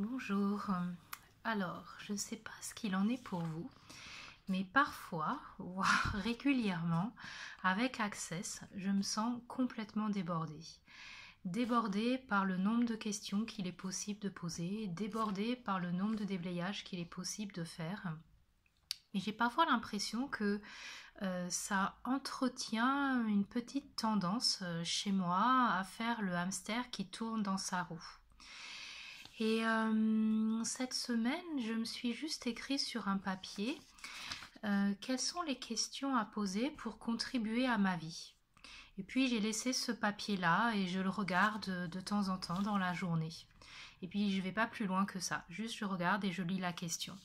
Bonjour. Alors, je ne sais pas ce qu'il en est pour vous, mais parfois, voire régulièrement, avec Access, je me sens complètement débordée. Débordée par le nombre de questions qu'il est possible de poser, débordée par le nombre de déblayages qu'il est possible de faire. Et j'ai parfois l'impression que ça entretient une petite tendance chez moi à faire le hamster qui tourne dans sa roue. Et cette semaine, je me suis juste écrit sur un papier quelles sont les questions à poser pour contribuer à ma vie. Et puis j'ai laissé ce papier-là et je le regarde de temps en temps dans la journée. Et puis je ne vais pas plus loin que ça, juste je regarde et je lis la question.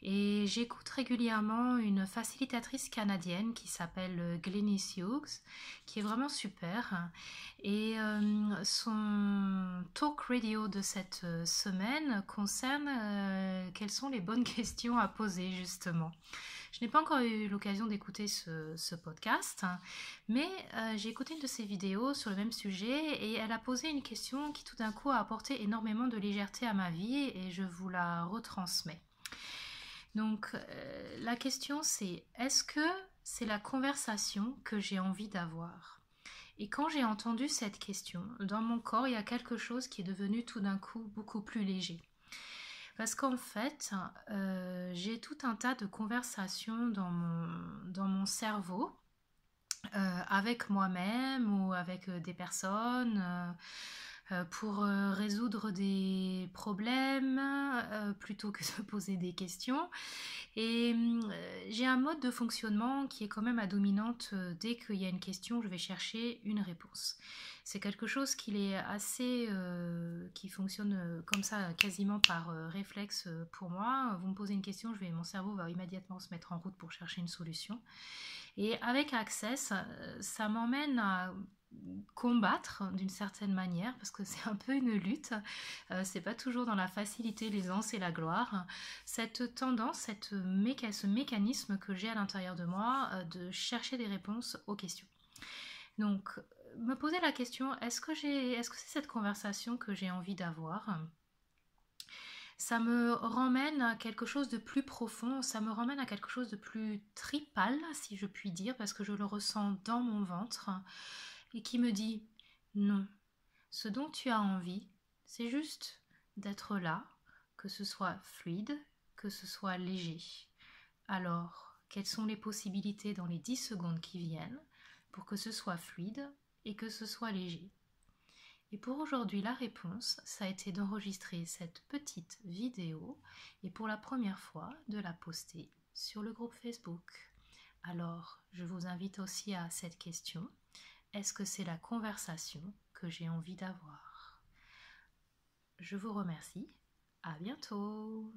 Et j'écoute régulièrement une facilitatrice canadienne qui s'appelle Glenys Hughes, qui est vraiment super. Et son talk radio de cette semaine concerne quelles sont les bonnes questions à poser justement. Je n'ai pas encore eu l'occasion d'écouter ce podcast, mais j'ai écouté une de ses vidéos sur le même sujet et elle a posé une question qui tout d'un coup a apporté énormément de légèreté à ma vie et je vous la retransmets. Donc la question c'est, est-ce que c'est la conversation que j'ai envie d'avoir? Et quand j'ai entendu cette question, dans mon corps, il y a quelque chose qui est devenu tout d'un coup beaucoup plus léger. Parce qu'en fait, j'ai tout un tas de conversations dans mon cerveau, avec moi-même ou avec des personnes, pour résoudre des problèmes plutôt que de poser des questions. Et j'ai un mode de fonctionnement qui est quand même à dominante. Dès qu'il y a une question, je vais chercher une réponse. C'est quelque chose qui fonctionne comme ça, quasiment par réflexe pour moi. Vous me posez une question, mon cerveau va immédiatement se mettre en route pour chercher une solution. Et avec Access, ça m'emmène à combattre d'une certaine manière, parce que c'est un peu une lutte, c'est pas toujours dans la facilité, l'aisance et la gloire, cette tendance, ce mécanisme que j'ai à l'intérieur de moi de chercher des réponses aux questions. Donc, me poser la question, est-ce que c'est cette conversation que j'ai envie d'avoir? Ça me ramène à quelque chose de plus profond, ça me ramène à quelque chose de plus tripal, si je puis dire, parce que je le ressens dans mon ventre, et qui me dit non, ce dont tu as envie, c'est juste d'être là, que ce soit fluide, que ce soit léger. Alors, quelles sont les possibilités dans les 10 secondes qui viennent pour que ce soit fluide et que ce soit léger? Et pour aujourd'hui, la réponse, ça a été d'enregistrer cette petite vidéo et pour la première fois de la poster sur le groupe Facebook. Alors, je vous invite aussi à cette question. Est-ce que c'est la conversation que j'ai envie d'avoir? Je vous remercie. À bientôt.